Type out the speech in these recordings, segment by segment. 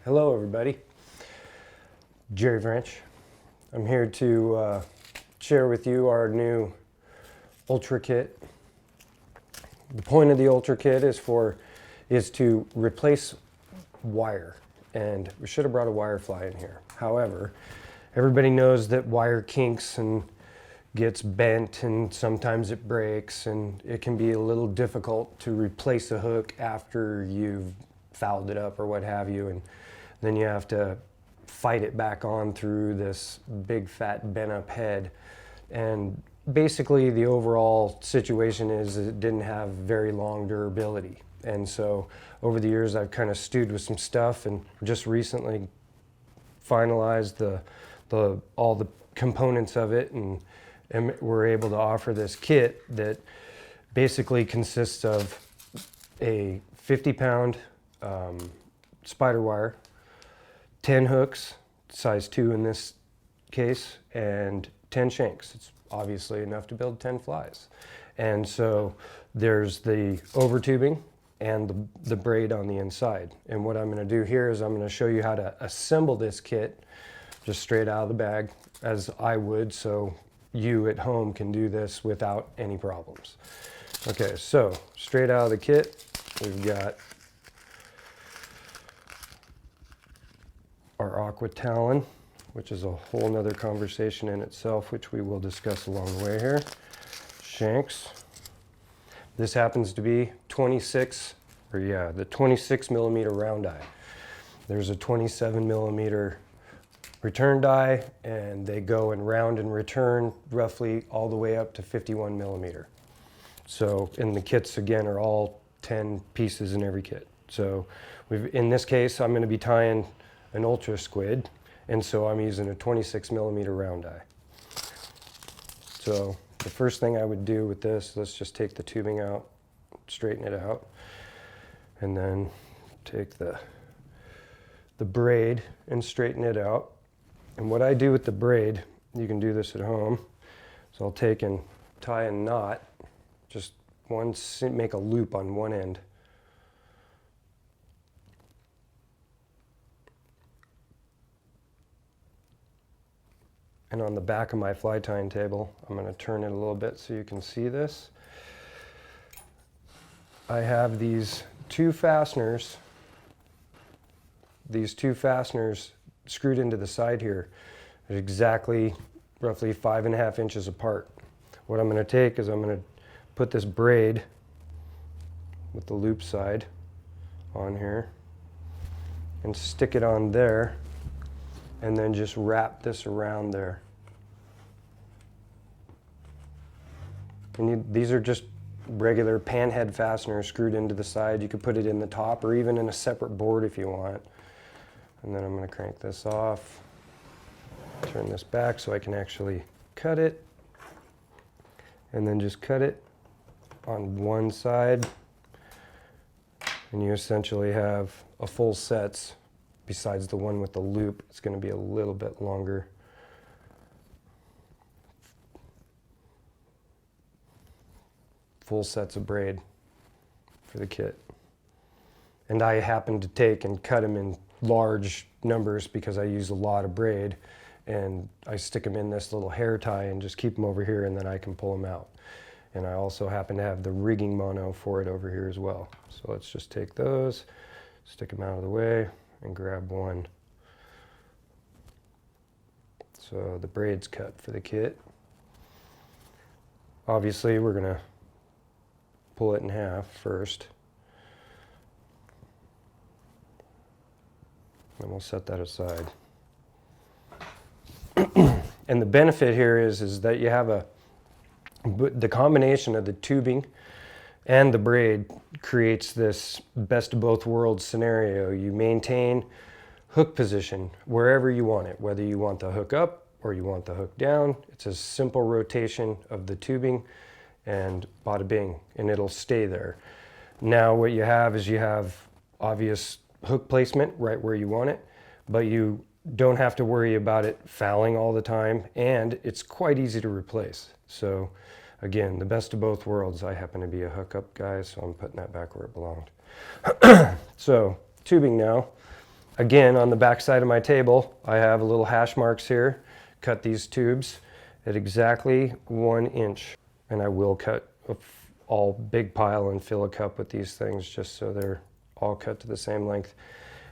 Hello everybody, Jerry Vranch. I'm here to share with you our new Ultra Kit. The point of the Ultra Kit is to replace wire, and we should have brought a wire fly in here. However, everybody knows that wire kinks and gets bent and sometimes it breaks, and it can be a little difficult to replace a hook after you've fouled it up or what have you, and then you have to fight it back on through this big fat bent up head. And basically the overall situation is it didn't have very long durability. And so over the years I've kind of stewed with some stuff, and just recently finalized all the components of it, and we're able to offer this kit that basically consists of a 50-pound spider wire, 10 hooks, size 2 in this case, and 10 shanks. It's obviously enough to build 10 flies. And so there's the over tubing and the braid on the inside. And what I'm going to do here is I'm going to show you how to assemble this kit just straight out of the bag, as I would, so you at home can do this without any problems. Okay, so straight out of the kit, we've got our Aqua Talon, which is a whole nother conversation in itself, which we will discuss along the way here. Shanks. This happens to be the 26mm round eye. There's a 27mm return die, and they go in round and return roughly all the way up to 51mm. So, and the kits again are all 10 pieces in every kit. So in this case, I'm going to be tying an ultra squid, and so I'm using a 26mm round eye. So the first thing I would do with this, let's just take the tubing out, straighten it out, and then take the braid and straighten it out. And what I do with the braid, you can do this at home, so I'll take and tie a knot, just make a loop on one end. And on the back of my fly tying table, I'm going to turn it a little bit so you can see this. I have these two fasteners screwed into the side here. They're exactly roughly 5.5 inches apart. What I'm going to take is I'm going to put this braid with the loop side on here and stick it on there, and then just wrap this around there. And these are just regular panhead fasteners screwed into the side. You could put it in the top or even in a separate board if you want. And then I'm going to crank this off, turn this back so I can actually cut it, and then just cut it on one side, and you essentially have a full sets. Besides the one with the loop, it's going to be a little bit longer. Full sets of braid for the kit. And I happen to take and cut them in large numbers because I use a lot of braid, and I stick them in this little hair tie and just keep them over here, and then I can pull them out. And I also happen to have the rigging mono for it over here as well. So let's just take those, stick them out of the way, and grab one. So the braid's cut for the kit. Obviously we're going to pull it in half first. And we'll set that aside. And the benefit here is that you have the combination of the tubing and the braid creates this best of both worlds scenario. You maintain hook position wherever you want it, whether you want the hook up or you want the hook down. It's a simple rotation of the tubing and bada bing, and it'll stay there. Now what you have is you have obvious hook placement right where you want it, but you don't have to worry about it fouling all the time, and it's quite easy to replace. So again, the best of both worlds. I happen to be a hookup guy, so I'm putting that back where it belonged. So tubing now. again, on the back side of my table, I have a little hash marks here. Cut these tubes at exactly 1 inch. And I will cut all big pile and fill a cup with these things just so they're all cut to the same length.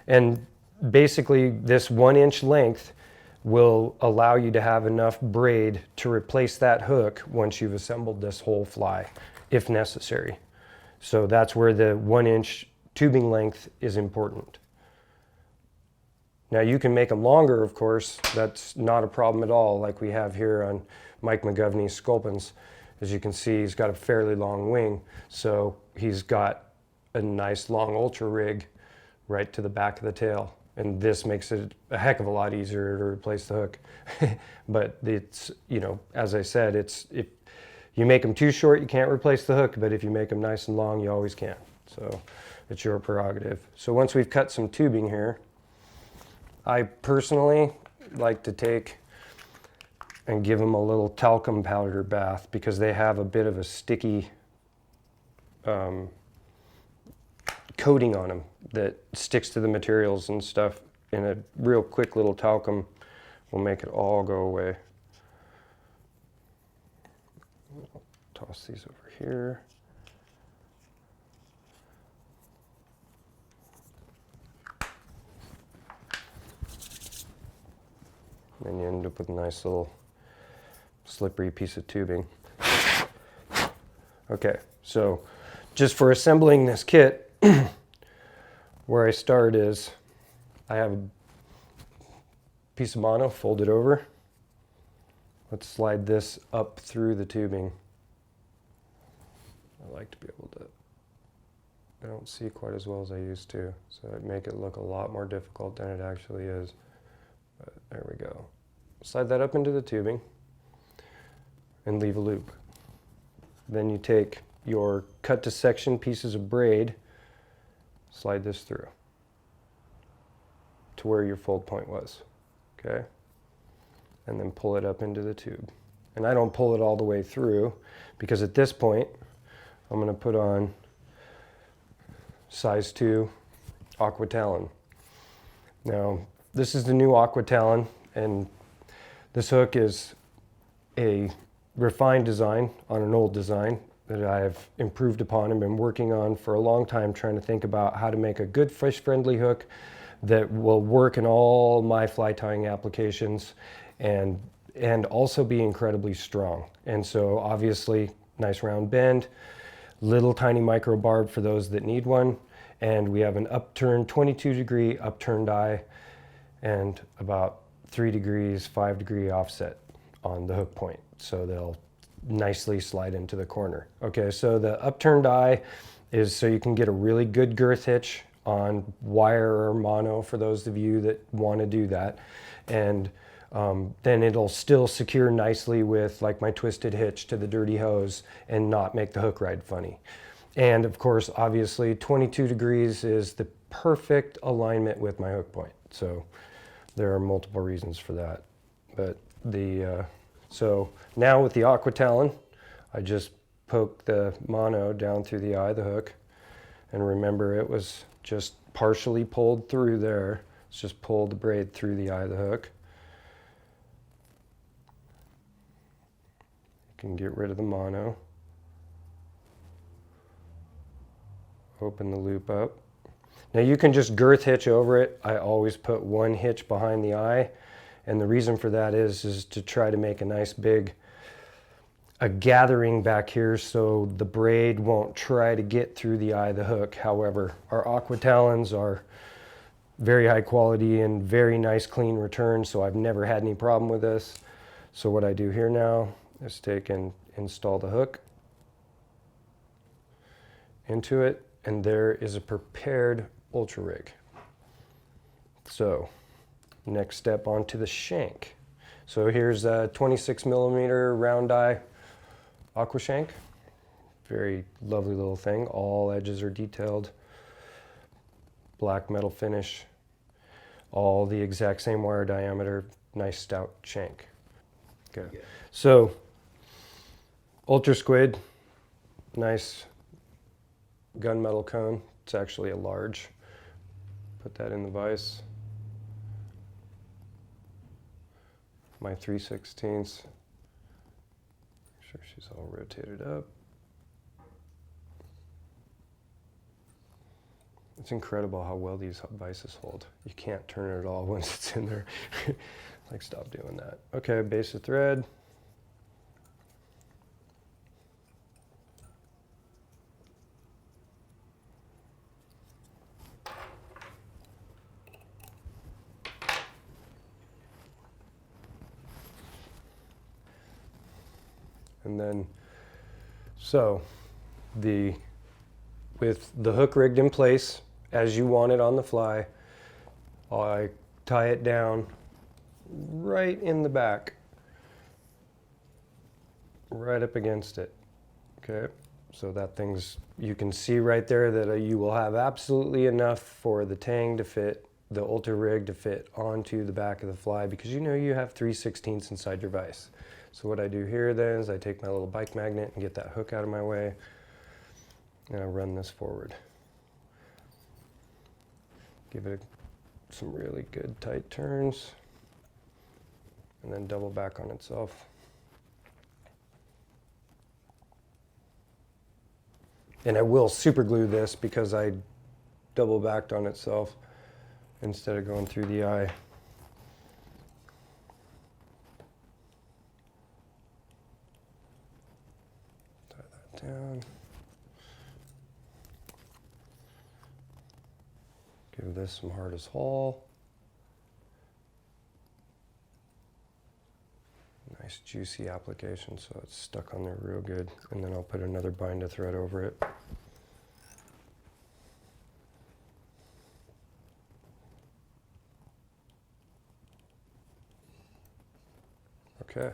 And basically this 1 inch length will allow you to have enough braid to replace that hook once you've assembled this whole fly, if necessary. So that's where the 1 inch tubing length is important. Now you can make them longer, of course. That's not a problem at all, like we have here on Mike McGovney's Sculpins. As you can see, he's got a fairly long wing, so he's got a nice long ultra rig right to the back of the tail. And this makes it a heck of a lot easier to replace the hook. But it's, you know, as I said, if you make them too short, you can't replace the hook, but if you make them nice and long, you always can. So it's your prerogative. So once we've cut some tubing here, I personally like to take and give them a little talcum powder bath because they have a bit of a sticky coating on them that sticks to the materials and stuff. And a real quick little talcum will make it all go away. Toss these over here. Then you end up with a nice little slippery piece of tubing. Okay, so just for assembling this kit, where I start is I have a piece of mono folded over. Let's slide this up through the tubing. I like to be able to, I don't see quite as well as I used to, so I make it look a lot more difficult than it actually is. But there we go. Slide that up into the tubing and leave a loop. Then you take your cut to section pieces of braid, slide this through to where your fold point was, okay? And then pull it up into the tube. And I don't pull it all the way through because at this point, I'm gonna put on size 2 Aqua Talon. Now, this is the new Aqua Talon, and this hook is a refined design on an old design that I've improved upon and been working on for a long time, trying to think about how to make a good fish-friendly hook that will work in all my fly tying applications and also be incredibly strong. And so obviously, nice round bend, little tiny micro barb for those that need one, and we have an upturned 22-degree upturned eye and about 3 degrees, 5 degree offset on the hook point. So they'll nicely slide into the corner. Okay, so the upturned eye is so you can get a really good girth hitch on wire or mono for those of you that want to do that. And then it'll still secure nicely with like my twisted hitch to the dirty hose and not make the hook ride funny. And of course, obviously 22 degrees is the perfect alignment with my hook point. So there are multiple reasons for that. But so now with the Aqua Talon, I just poke the mono down through the eye of the hook. And remember, it was just partially pulled through there. It's just pull the braid through the eye of the hook. You can get rid of the mono. Open the loop up. Now you can just girth hitch over it. I always put one hitch behind the eye. And the reason for that is to try to make a nice big gathering back here so the braid won't try to get through the eye of the hook. However, our Aqua Talons are very high quality and very nice clean return, so I've never had any problem with this. So what I do here now is take and install the hook into it, and there is a prepared ultra rig. So next step onto the shank. So here's a 26mm round eye aqua shank. Very lovely little thing. All edges are detailed. Black metal finish. All the exact same wire diameter. Nice stout shank. Okay. Yeah. So ultra squid. Nice gunmetal cone. It's actually a large. Put that in the vise. my 3/16. Make sure she's all rotated up. It's incredible how well these vices hold. You can't turn it at all once it's in there. Like, stop doing that. Okay, base of thread. And then, so with the hook rigged in place as you want it on the fly, I tie it down right in the back, right up against it. Okay, so that thing's, you can see right there that you will have absolutely enough for the tang to fit, the ultra rig to fit onto the back of the fly, because you know you have 3/16 inside your vise. So what I do here then is I take my little bike magnet and get that hook out of my way, and I run this forward. Give it some really good tight turns, and then double back on itself. And I will super glue this because I double backed on itself instead of going through the eye. Tie that down. Give this some hardest haul. Nice juicy application so it's stuck on there real good. And then I'll put another bind of thread over it. Okay.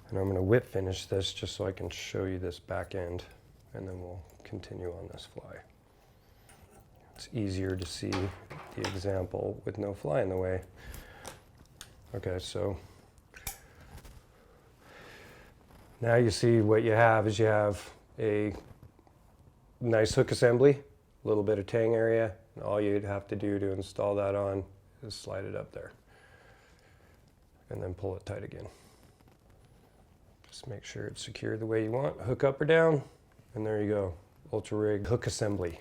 And I'm going to whip finish this just so I can show you this back end, and then we'll continue on this fly. It's easier to see the example with no fly in the way. Okay, so now you see what you have is you have a nice hook assembly, a little bit of tang area, and all you'd have to do to install that on is slide it up there and then pull it tight again. Just make sure it's secured the way you want, hook up or down, and there you go, ultra rig hook assembly.